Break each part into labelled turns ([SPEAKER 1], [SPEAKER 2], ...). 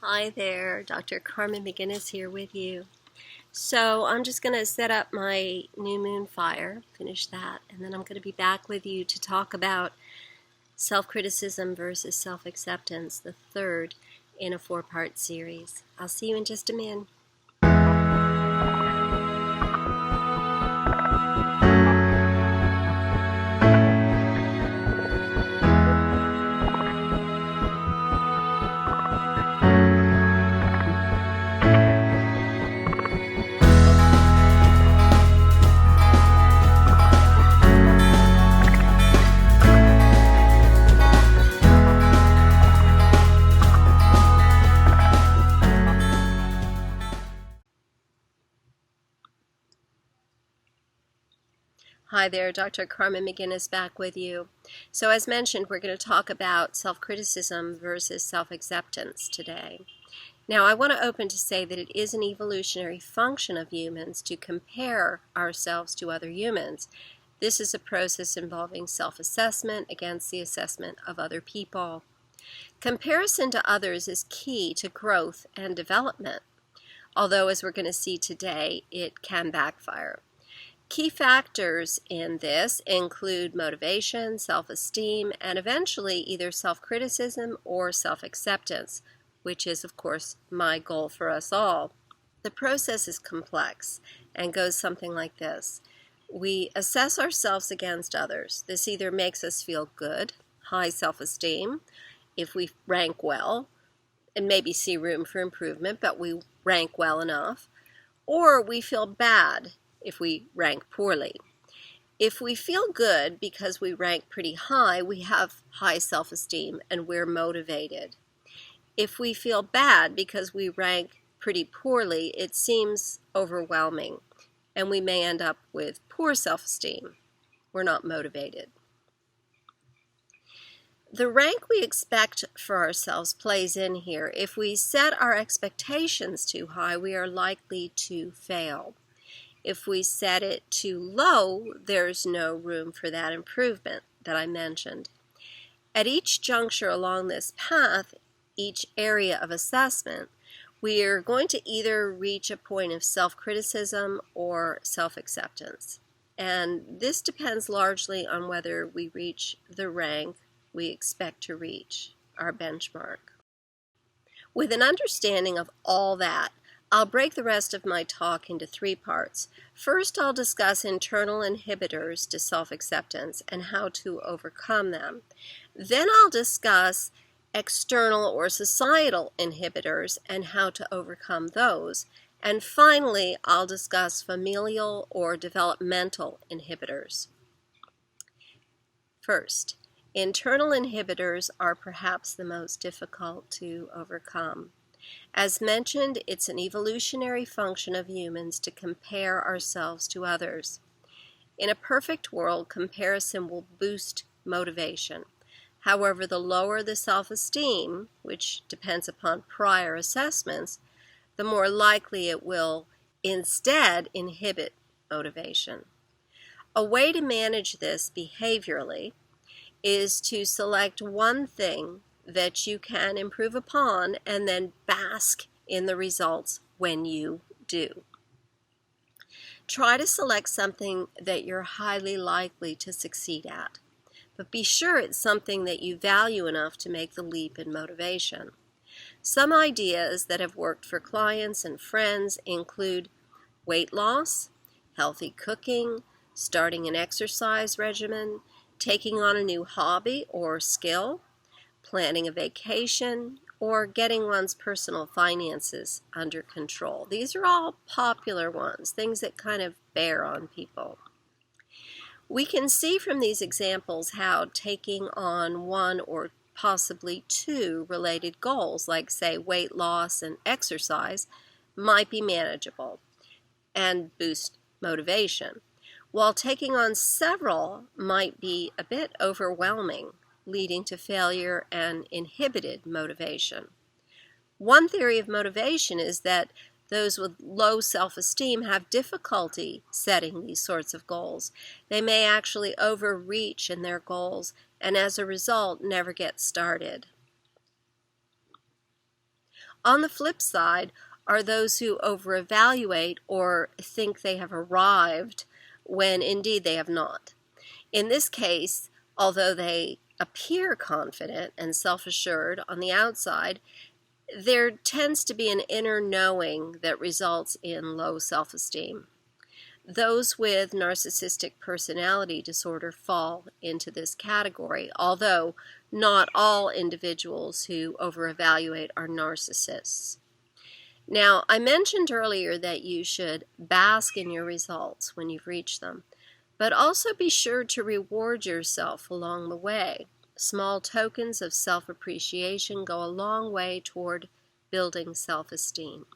[SPEAKER 1] Hi there, Dr. Carmen McGinnis here with you. So I'm just going to set up my new moon fire, finish that, and then I'm going to be back with you to talk about self-criticism versus self-acceptance, the third in a 4-part series. I'll see you in just a minute. Hi there, Dr. Carmen McGinnis back with you. So as mentioned, we're going to talk about self-criticism versus self-acceptance today. Now, I want to open to say that it is an evolutionary function of humans to compare ourselves to other humans. This is a process involving self-assessment against the assessment of other people. Comparison to others is key to growth and development, although as we're going to see today, it can backfire. Key factors in this include motivation, self-esteem, and eventually either self-criticism or self-acceptance, which is, of course, my goal for us all. The process is complex and goes something like this. We assess ourselves against others. This either makes us feel good, high self-esteem, if we rank well, and maybe see room for improvement, but we rank well enough, or we feel bad if we rank poorly. If we feel good because we rank pretty high, we have high self-esteem and we're motivated. If we feel bad because we rank pretty poorly, it seems overwhelming and we may end up with poor self-esteem. We're not motivated. The rank we expect for ourselves plays in here. If we set our expectations too high, we are likely to fail. If we set it too low, there's no room for that improvement that I mentioned. At each juncture along this path, each area of assessment, we are going to either reach a point of self-criticism or self-acceptance. And this depends largely on whether we reach the rank we expect to reach, our benchmark. With an understanding of all that, I'll break the rest of my talk into 3 parts. First, I'll discuss internal inhibitors to self-acceptance and how to overcome them. Then I'll discuss external or societal inhibitors and how to overcome those. And finally, I'll discuss familial or developmental inhibitors. First, internal inhibitors are perhaps the most difficult to overcome. As mentioned, it's an evolutionary function of humans to compare ourselves to others. In a perfect world, comparison will boost motivation. However, the lower the self-esteem, which depends upon prior assessments, the more likely it will instead inhibit motivation. A way to manage this behaviorally is to select one thing that you can improve upon and then bask in the results when you do. Try to select something that you're highly likely to succeed at, but be sure it's something that you value enough to make the leap in motivation. Some ideas that have worked for clients and friends include weight loss, healthy cooking, starting an exercise regimen, taking on a new hobby or skill, planning a vacation, or getting one's personal finances under control. These are all popular ones, things that kind of bear on people. We can see from these examples how taking on 1 or possibly 2 related goals, like say weight loss and exercise, might be manageable and boost motivation, while taking on several might be a bit overwhelming, leading to failure and inhibited motivation. One theory of motivation is that those with low self-esteem have difficulty setting these sorts of goals. They may actually overreach in their goals and as a result never get started. On the flip side are those who over-evaluate or think they have arrived when indeed they have not. In this case, although they appear confident and self-assured on the outside, there tends to be an inner knowing that results in low self-esteem. Those with narcissistic personality disorder fall into this category, although not all individuals who over-evaluate are narcissists. Now, I mentioned earlier that you should bask in your results when you've reached them, but also be sure to reward yourself along the way. Small tokens of self-appreciation go a long way toward building self-esteem.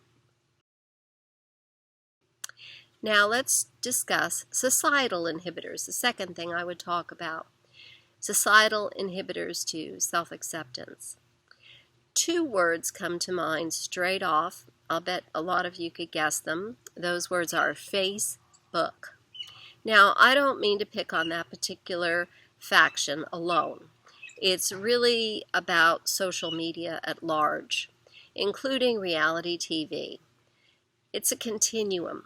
[SPEAKER 1] Now let's discuss societal inhibitors, the second thing I would talk about. Societal inhibitors to self-acceptance. Two words come to mind straight off. I'll bet a lot of you could guess them. Those words are Facebook. Now, I don't mean to pick on that particular faction alone. It's really about social media at large, including reality TV. It's a continuum.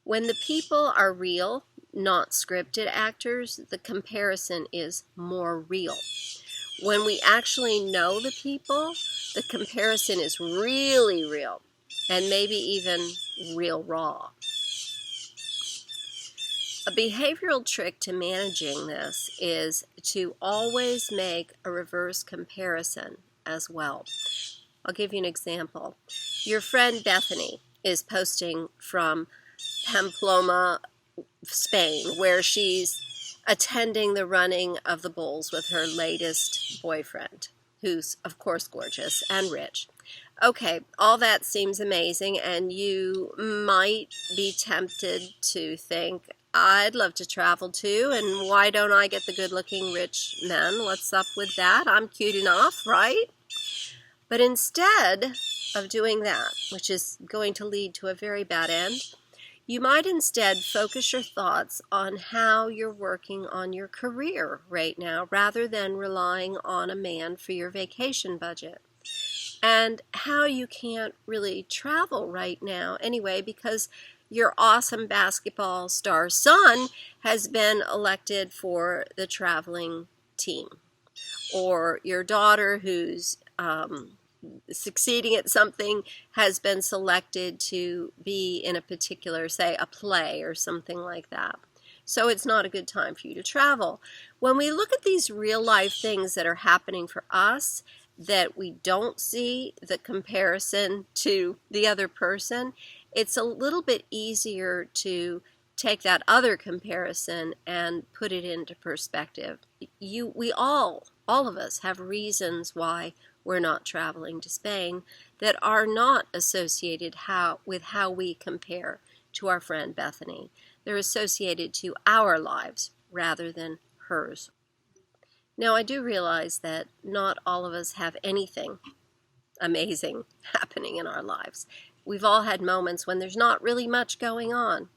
[SPEAKER 1] When the people are real, not scripted actors, the comparison is more real. When we actually know the people, the comparison is really real, and maybe even real raw. A behavioral trick to managing this is to always make a reverse comparison as well. I'll give you an example. Your friend Bethany is posting from Pamplona, Spain, where she's attending the running of the bulls with her latest boyfriend, who's, of course, gorgeous and rich. Okay, all that seems amazing, and you might be tempted to think, I'd love to travel too, and why don't I get the good-looking rich men? What's up with that? I'm cute enough, right? But instead of doing that, which is going to lead to a very bad end, you might instead focus your thoughts on how you're working on your career right now, rather than relying on a man for your vacation budget. And how you can't really travel right now anyway, because your awesome basketball star son has been elected for the traveling team. Or your daughter, who's succeeding at something, has been selected to be in a particular, say, a play or something like that. So it's not a good time for you to travel. When we look at these real life things that are happening for us, that we don't see the comparison to the other person, it's a little bit easier to take that other comparison and put it into perspective. We all of us have reasons why we're not traveling to Spain that are not associated with how we compare to our friend Bethany. They're associated to our lives rather than hers. Now, I do realize that not all of us have anything amazing happening in our lives. We've all had moments when there's not really much going on.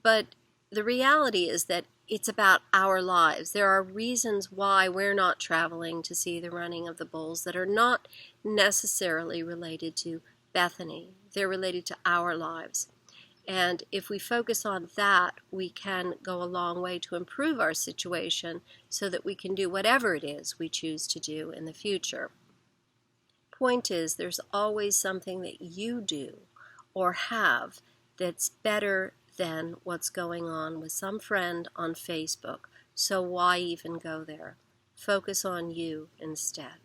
[SPEAKER 1] But the reality is that it's about our lives. There are reasons why we're not traveling to see the running of the bulls that are not necessarily related to Bethany. They're related to our lives. And if we focus on that, we can go a long way to improve our situation so that we can do whatever it is we choose to do in the future. Point is, there's always something that you do or have that's better than what's going on with some friend on Facebook. So why even go there? Focus on you instead.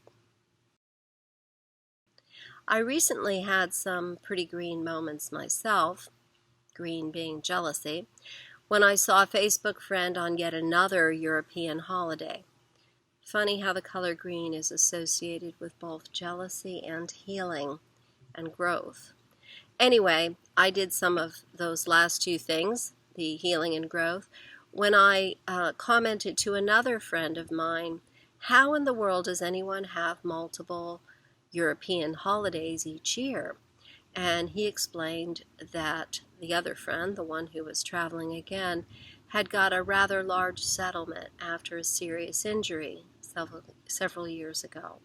[SPEAKER 1] I recently had some pretty green moments myself, green being jealousy, when I saw a Facebook friend on yet another European holiday. Funny how the color green is associated with both jealousy and healing and growth. Anyway, I did some of those last two things, the healing and growth, when I commented to another friend of mine, how in the world does anyone have multiple European holidays each year? And he explained that the other friend, the one who was traveling again, had got a rather large settlement after a serious injury several years ago.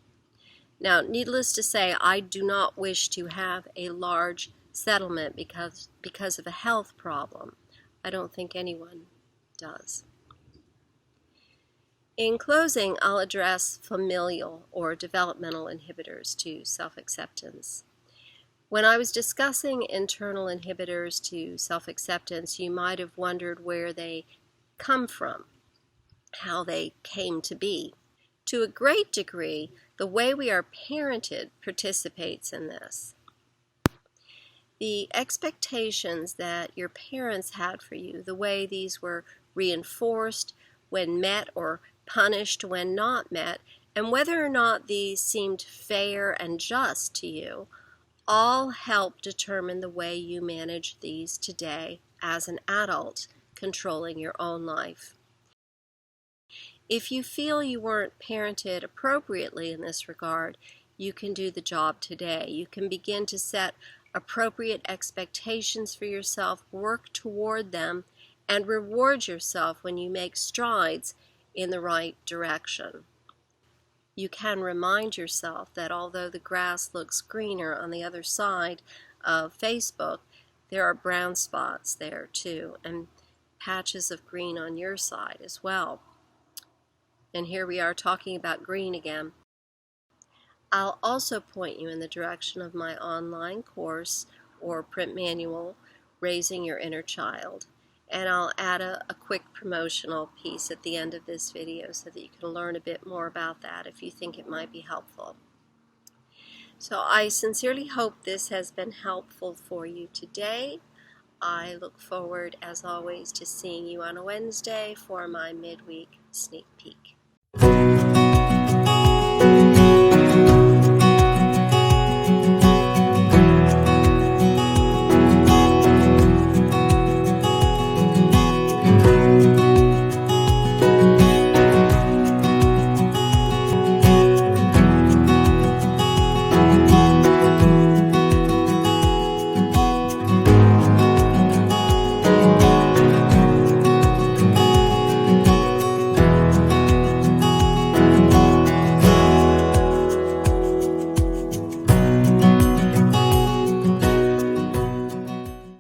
[SPEAKER 1] Now, needless to say, I do not wish to have a large settlement because of a health problem. I don't think anyone does. In closing, I'll address familial or developmental inhibitors to self-acceptance. When I was discussing internal inhibitors to self-acceptance, you might have wondered where they come from, how they came to be. To a great degree, the way we are parented participates in this. The expectations that your parents had for you, the way these were reinforced when met or punished when not met, and whether or not these seemed fair and just to you, all help determine the way you manage these today as an adult controlling your own life. If you feel you weren't parented appropriately in this regard, you can do the job today. You can begin to set appropriate expectations for yourself, work toward them, and reward yourself when you make strides in the right direction. You can remind yourself that although the grass looks greener on the other side of Facebook, there are brown spots there too, and patches of green on your side as well. And here we are talking about green again. I'll also point you in the direction of my online course or print manual, Raising Your Inner Child. And I'll add a quick promotional piece at the end of this video so that you can learn a bit more about that if you think it might be helpful. So I sincerely hope this has been helpful for you today. I look forward, as always, to seeing you on a Wednesday for my midweek sneak peek.